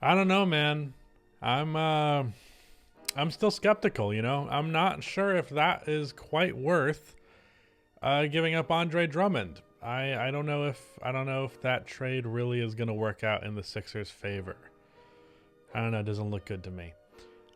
I don't know, man. I'm uh I'm still skeptical, you know. I'm not sure if that is quite worth giving up Andre Drummond. I don't know if that trade really is going to work out in the Sixers' favor. I don't know, it doesn't look good to me.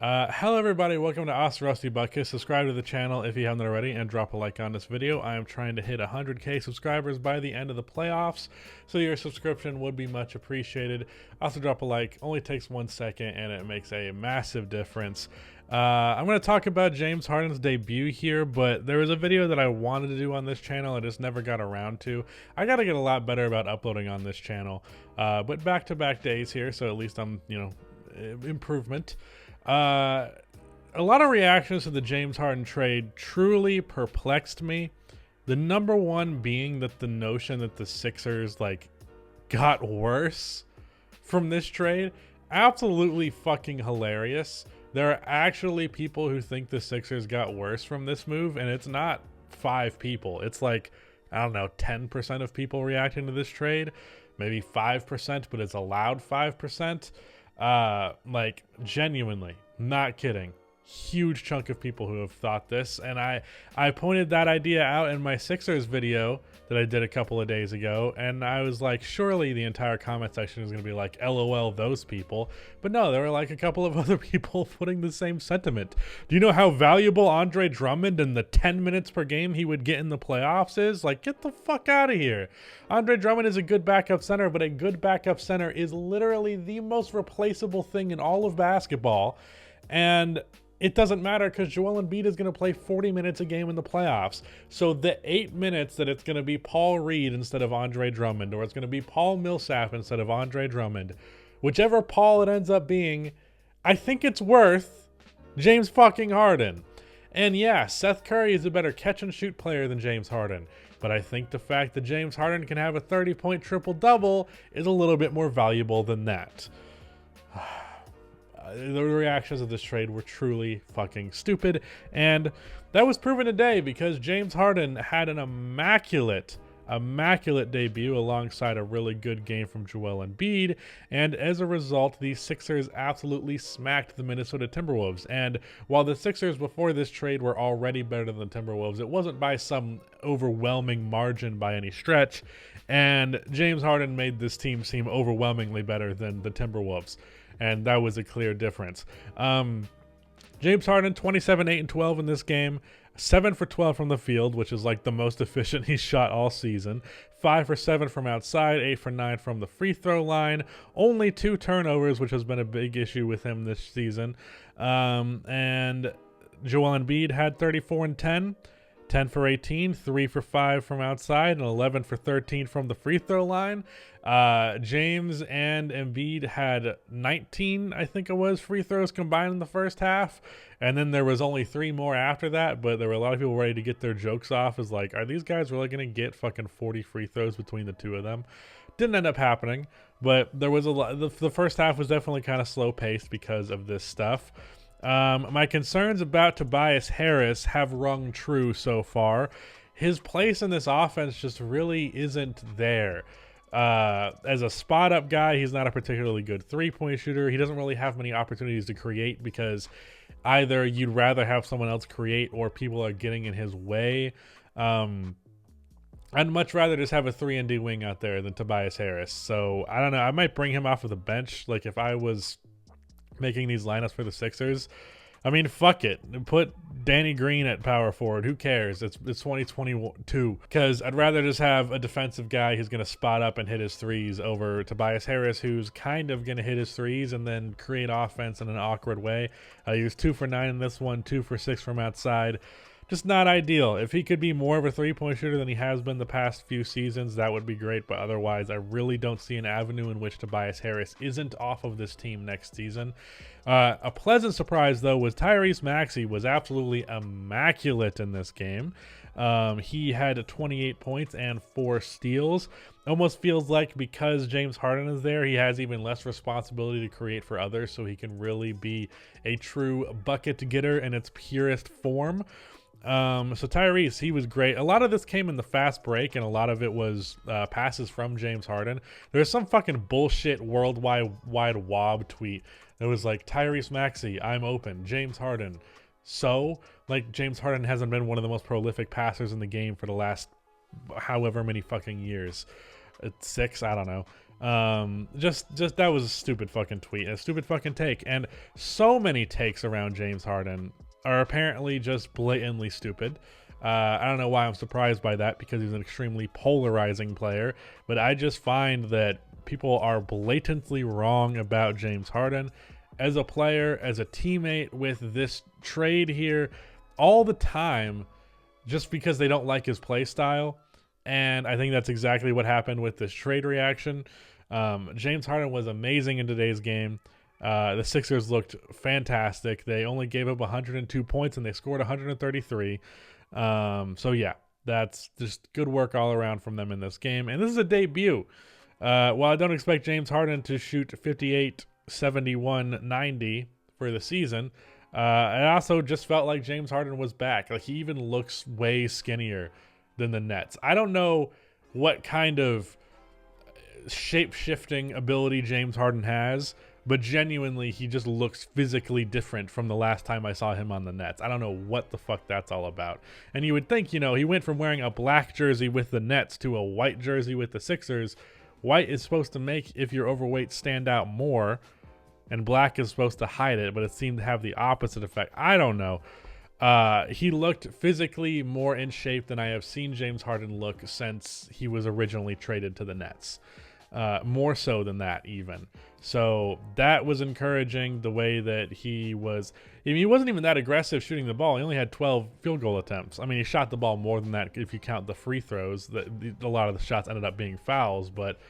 Hello everybody, welcome to Us Rusty Bucket. Subscribe to the channel if you haven't already and drop a like on this video. I am trying to hit 100k subscribers by the end of the playoffs, so your subscription would be much appreciated. Also drop a like, only takes 1 second and it makes a massive difference. I'm going to talk about James Harden's debut here, but there was a video that I wanted to do on this channel I just never got around to. I got to get a lot better about uploading on this channel, but back-to-back days here, so at least I'm, improvement. A lot of reactions to the James Harden trade truly perplexed me. The number one being that the notion that the Sixers got worse from this trade. Absolutely fucking hilarious. There are actually people who think the Sixers got worse from this move, and it's not 5 people. It's like, I don't know, 10% of people reacting to this trade, maybe 5%, but it's allowed 5%. Genuinely, not kidding, huge chunk of people who have thought this, and I pointed that idea out in my Sixers video that I did a couple of days ago, and I was like, surely the entire comment section is going to be like, LOL, those people. But no, there were like a couple of other people putting the same sentiment. Do you know how valuable Andre Drummond and the 10 minutes per game he would get in the playoffs is? Like, get the fuck out of here. Andre Drummond is a good backup center, but a good backup center is literally the most replaceable thing in all of basketball. And it doesn't matter because Joel Embiid is going to play 40 minutes a game in the playoffs. So the 8 minutes that it's going to be Paul Reed instead of Andre Drummond, or it's going to be Paul Millsap instead of Andre Drummond, whichever Paul it ends up being, I think it's worth James fucking Harden. And yeah, Seth Curry is a better catch and shoot player than James Harden. But I think the fact that James Harden can have a 30-point triple-double is a little bit more valuable than that. The reactions of this trade were truly fucking stupid, and that was proven today because James Harden had an immaculate debut alongside a really good game from Joel Embiid, and as a result, the Sixers absolutely smacked the Minnesota Timberwolves. And while the Sixers before this trade were already better than the Timberwolves, it wasn't by some overwhelming margin by any stretch, and James Harden made this team seem overwhelmingly better than the Timberwolves. And that was a clear difference. James Harden, 27, 8, and 12 in this game. 7 for 12 from the field, which is like the most efficient he's shot all season. 5 for 7 from outside, 8 for 9 from the free throw line. Only 2 turnovers, which has been a big issue with him this season. And Joel Embiid had 34 and 10. 10 for 18, 3 for 5 from outside, and 11 for 13 from the free throw line. James and Embiid had 19, I think it was, free throws combined in the first half. And then there was only 3 more after that, but there were a lot of people ready to get their jokes off as like, are these guys really going to get fucking 40 free throws between the two of them? Didn't end up happening, but there was a lot. The first half was definitely kind of slow paced because of this stuff. My concerns about Tobias Harris have rung true so far. His place in this offense just really isn't there. As a spot-up guy, he's not a particularly good three-point shooter. He doesn't really have many opportunities to create because either you'd rather have someone else create or people are getting in his way. I'd much rather just have a 3-and-D wing out there than Tobias Harris. So, I don't know. I might bring him off of the bench. Like, if I was making these lineups for the Sixers, I mean, fuck it. Put Danny Green at power forward. Who cares? It's 2022. Because I'd rather just have a defensive guy who's going to spot up and hit his threes over Tobias Harris, who's kind of going to hit his threes and then create offense in an awkward way. He was 2 for 9 in this one, 2 for 6 from outside. Just not ideal. If he could be more of a three-point shooter than he has been the past few seasons, that would be great. But otherwise, I really don't see an avenue in which Tobias Harris isn't off of this team next season. A pleasant surprise, though, was Tyrese Maxey was absolutely immaculate in this game. He had 28 points and 4 steals. Almost feels like because James Harden is there, he has even less responsibility to create for others, so he can really be a true bucket getter in its purest form. So Tyrese, he was great. A lot of this came in the fast break, and a lot of it was passes from James Harden. There's some fucking bullshit worldwide wob tweet that was like, Tyrese Maxey, I'm open. James Harden. So, like, James Harden hasn't been one of the most prolific passers in the game for the last however many fucking years. It's 6, I don't know. Just that was a stupid fucking tweet, a stupid fucking take. And so many takes around James Harden are apparently just blatantly stupid. I don't know why I'm surprised by that, because he's an extremely polarizing player, but I just find that people are blatantly wrong about James Harden as a player, as a teammate, with this trade here all the time, just because they don't like his play style. And I think that's exactly what happened with this trade reaction. James Harden was amazing in today's game. The Sixers looked fantastic. They only gave up 102 points and they scored 133. So yeah, that's just good work all around from them in this game. And this is a debut. While I don't expect James Harden to shoot 58, 71, 90 for the season, it also just felt like James Harden was back. Like, he even looks way skinnier than the Nets. I don't know what kind of shape-shifting ability James Harden has, but genuinely, he just looks physically different from the last time I saw him on the Nets. I don't know what the fuck that's all about. And you would think, you know, he went from wearing a black jersey with the Nets to a white jersey with the Sixers. White is supposed to make, if you're overweight, stand out more, and black is supposed to hide it, but it seemed to have the opposite effect. I don't know. He looked physically more in shape than I have seen James Harden look since he was originally traded to the Nets. More so than that, even. So that was encouraging, the way that he was. I mean, he wasn't even that aggressive shooting the ball. He only had 12 field goal attempts. I mean, he shot the ball more than that if you count the free throws. A lot of the shots ended up being fouls, but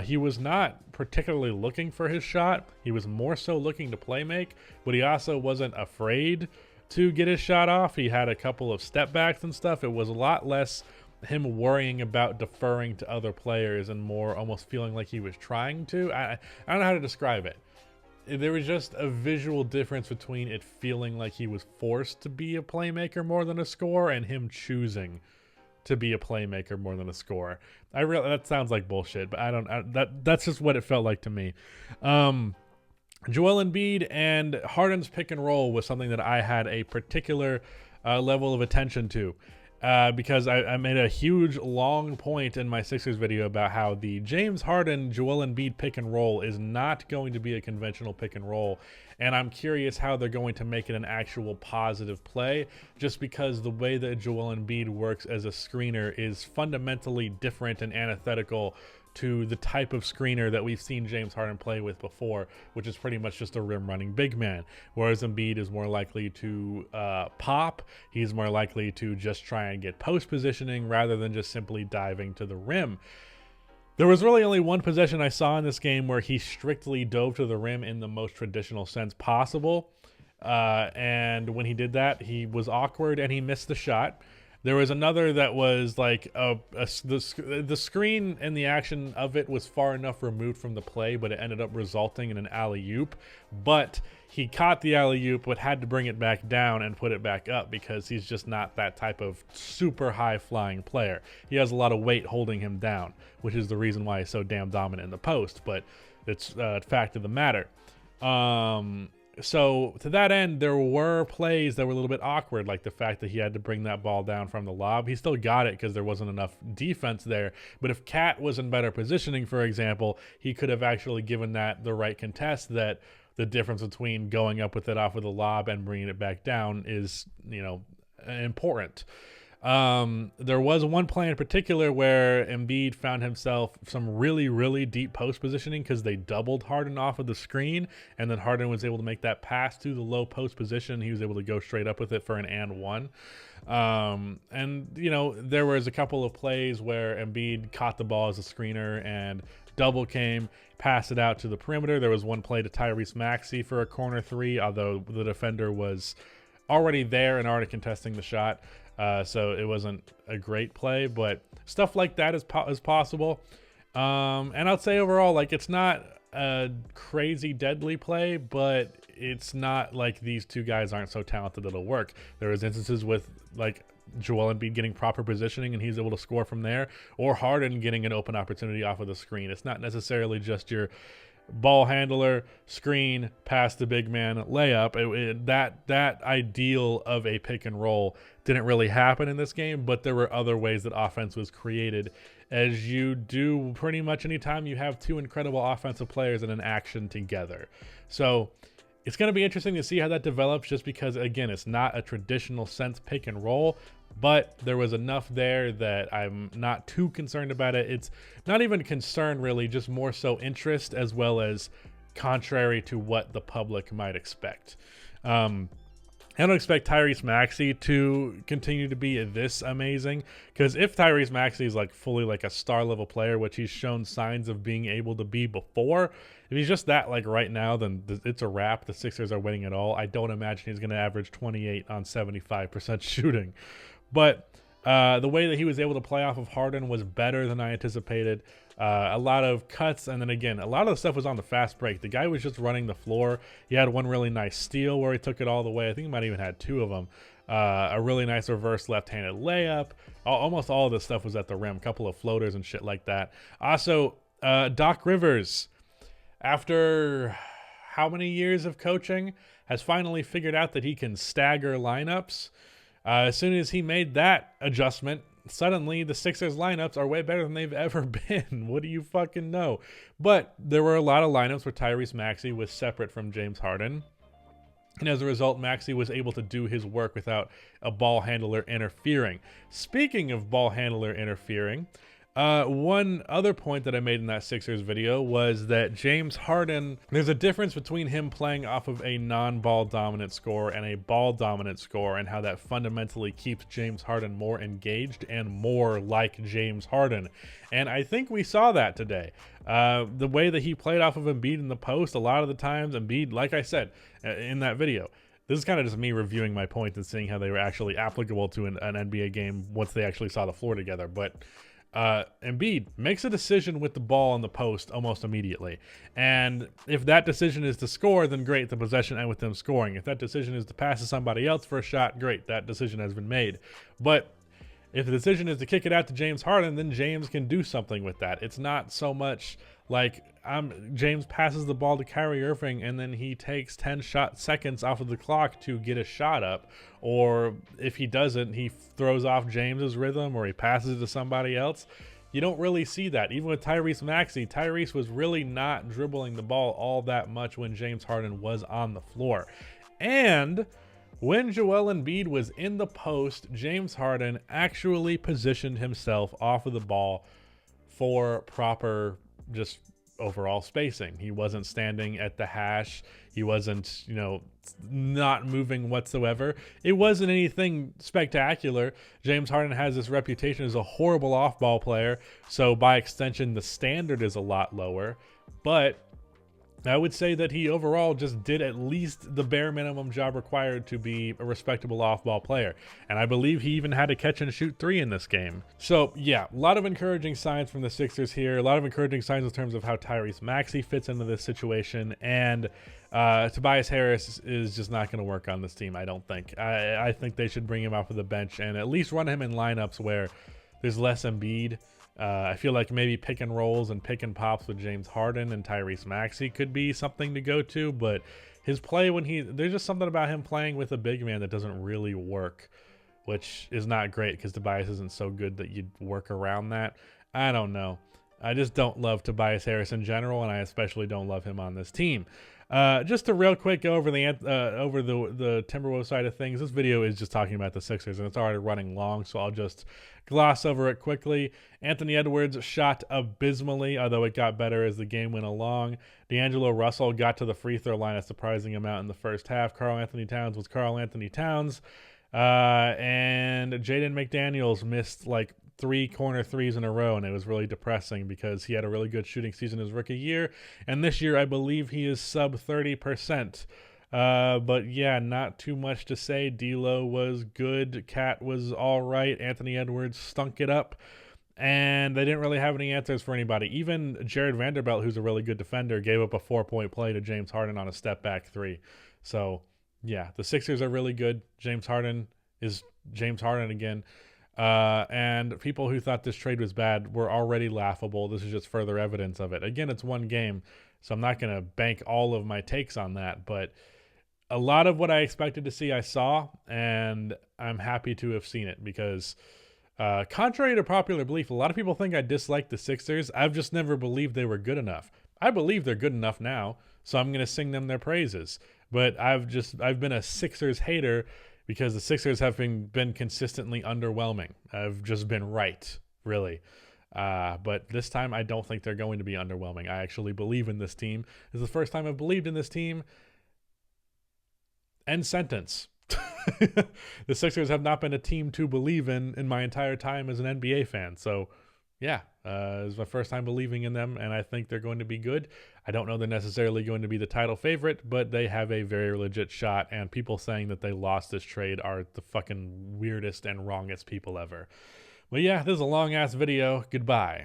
he was not particularly looking for his shot. He was more so looking to play make, but he also wasn't afraid to get his shot off. He had a couple of step backs and stuff. It was a lot less him worrying about deferring to other players and more almost feeling like he was trying to. I don't know how to describe it. There was just a visual difference between it feeling like he was forced to be a playmaker more than a scorer and him choosing to be a playmaker more than a scorer. That sounds like bullshit, but that's just what it felt like to me. Joel Embiid and Harden's pick and roll was something that I had a particular level of attention to. Because I made a huge long point in my Sixers video about how the James Harden Joel Embiid pick and roll is not going to be a conventional pick and roll, and I'm curious how they're going to make it an actual positive play, just because the way that Joel Embiid works as a screener is fundamentally different and antithetical to the type of screener that we've seen James Harden play with before, which is pretty much just a rim running big man. Whereas Embiid is more likely to pop. He's more likely to just try and get post positioning rather than just simply diving to the rim. There was really only one possession I saw in this game where he strictly dove to the rim in the most traditional sense possible. And when he did that, he was awkward and he missed the shot. There was another that was like the screen and the action of it was far enough removed from the play, but it ended up resulting in an alley-oop. But he caught the alley-oop, but had to bring it back down and put it back up because he's just not that type of super high-flying player. He has a lot of weight holding him down, which is the reason why he's so damn dominant in the post, but it's a fact of the matter. So to that end, there were plays that were a little bit awkward, like the fact that he had to bring that ball down from the lob. He still got it because there wasn't enough defense there. But if Cat was in better positioning, for example, he could have actually given that the right contest. That the difference between going up with it off of the lob and bringing it back down is, you know, important. There was one play in particular where Embiid found himself some really, really deep post positioning because they doubled Harden off of the screen, and then Harden was able to make that pass to the low post position. He was able to go straight up with it for an and one. And, you know, there was a couple of plays where Embiid caught the ball as a screener and double came, passed it out to the perimeter. There was one play to Tyrese Maxey for a corner three, although the defender was already there and already contesting the shot. So it wasn't a great play, but stuff like that is possible. And I'd say overall, like, it's not a crazy deadly play, but it's not like these two guys aren't so talented it'll work. There was instances with like Joel Embiid getting proper positioning and he's able to score from there, or Harden getting an open opportunity off of the screen. It's not necessarily just your ball handler, screen, pass the big man, layup. That ideal of a pick and roll didn't really happen in this game, but there were other ways that offense was created, as you do pretty much anytime you have two incredible offensive players in an action together. So it's going to be interesting to see how that develops, just because, again, it's not a traditional sense pick and roll, but there was enough there that I'm not too concerned about it. It's not even concern, really, just more so interest, as well as contrary to what the public might expect. I don't expect Tyrese Maxey to continue to be this amazing, because if Tyrese Maxey is like fully like a star level player, which he's shown signs of being able to be before, if he's just that like right now, then it's a wrap. The Sixers are winning it all. I don't imagine he's going to average 28 on 75% shooting. But the way that he was able to play off of Harden was better than I anticipated. A lot of cuts, and then again, a lot of the stuff was on the fast break. The guy was just running the floor. He had one really nice steal where he took it all the way. I think he might even had two of them. A really nice reverse left-handed layup. Almost all of this stuff was at the rim. A couple of floaters and shit like that. Also, Doc Rivers, after how many years of coaching, has finally figured out that he can stagger lineups. As soon as he made that adjustment, suddenly the Sixers lineups are way better than they've ever been. What do you fucking know? But there were a lot of lineups where Tyrese Maxey was separate from James Harden. And as a result, Maxey was able to do his work without a ball handler interfering. Speaking of ball handler interfering, one other point that I made in that Sixers video was that James Harden, there's a difference between him playing off of a non-ball dominant score and a ball dominant score, and how that fundamentally keeps James Harden more engaged and more like James Harden. And I think we saw that today. The way that he played off of Embiid in the post, a lot of the times Embiid, like I said in that video, this is kind of just me reviewing my points and seeing how they were actually applicable to an NBA game once they actually saw the floor together. But Embiid makes a decision with the ball on the post almost immediately. And if that decision is to score, then great, the possession ends with them scoring. If that decision is to pass to somebody else for a shot, great, that decision has been made. But if the decision is to kick it out to James Harden, then James can do something with that. It's not so much like James passes the ball to Kyrie Irving and then he takes 10 seconds off of the clock to get a shot up. Or if he doesn't, he throws off James's rhythm or he passes it to somebody else. You don't really see that. Even with Tyrese Maxey, Tyrese was really not dribbling the ball all that much when James Harden was on the floor. And when Joel Embiid was in the post, James Harden actually positioned himself off of the ball for proper just overall spacing. He wasn't standing at the hash. He wasn't, not moving whatsoever. It wasn't anything spectacular. James Harden has this reputation as a horrible off-ball player, so by extension, the standard is a lot lower. But I would say that he overall just did at least the bare minimum job required to be a respectable off-ball player. And I believe he even had a catch and shoot 3 in this game. So yeah, a lot of encouraging signs from the Sixers here. A lot of encouraging signs in terms of how Tyrese Maxey fits into this situation. And Tobias Harris is just not going to work on this team, I don't think. I think they should bring him off of the bench and at least run him in lineups where there's less Embiid. I feel like maybe pick and rolls and pick and pops with James Harden and Tyrese Maxey could be something to go to, but his play there's just something about him playing with a big man that doesn't really work, which is not great because Tobias isn't so good that you'd work around that. I don't know. I just don't love Tobias Harris in general, and I especially don't love him on this team. Just to real quick go over the Timberwolves side of things. This video is just talking about the Sixers, and it's already running long, so I'll just gloss over it quickly. Anthony Edwards shot abysmally, although it got better as the game went along. D'Angelo Russell got to the free throw line a surprising amount in the first half. Karl Anthony Towns was Karl Anthony Towns. And Jaden McDaniels missed like 3 corner threes in a row, and it was really depressing because he had a really good shooting season his rookie year, and this year I believe he is sub 30%. But yeah, not too much to say. D'Lo was good. Cat was all right. Anthony Edwards stunk it up. and they didn't really have any answers for anybody. Even Jared Vanderbilt, who's a really good defender, gave up a 4-point play to James Harden on a step back three. So, yeah, the Sixers are really good. James Harden is James Harden again. And people who thought this trade was bad were already laughable. This is just further evidence of it. Again, it's one game, so I'm not going to bank all of my takes on that, but a lot of what I expected to see, I saw, and I'm happy to have seen it because contrary to popular belief, a lot of people think I dislike the Sixers. I've just never believed they were good enough. I believe they're good enough now, so I'm going to sing them their praises. But I've been a Sixers hater because the Sixers have been consistently underwhelming. I've just been right, really. But this time, I don't think they're going to be underwhelming. I actually believe in this team. This is the first time I've believed in this team. End sentence. The Sixers have not been a team to believe in my entire time as an NBA fan. So, yeah, it's my first time believing in them, and I think they're going to be good. I don't know they're necessarily going to be the title favorite, but they have a very legit shot, and people saying that they lost this trade are the fucking weirdest and wrongest people ever. Well, yeah, this is a long-ass video. Goodbye.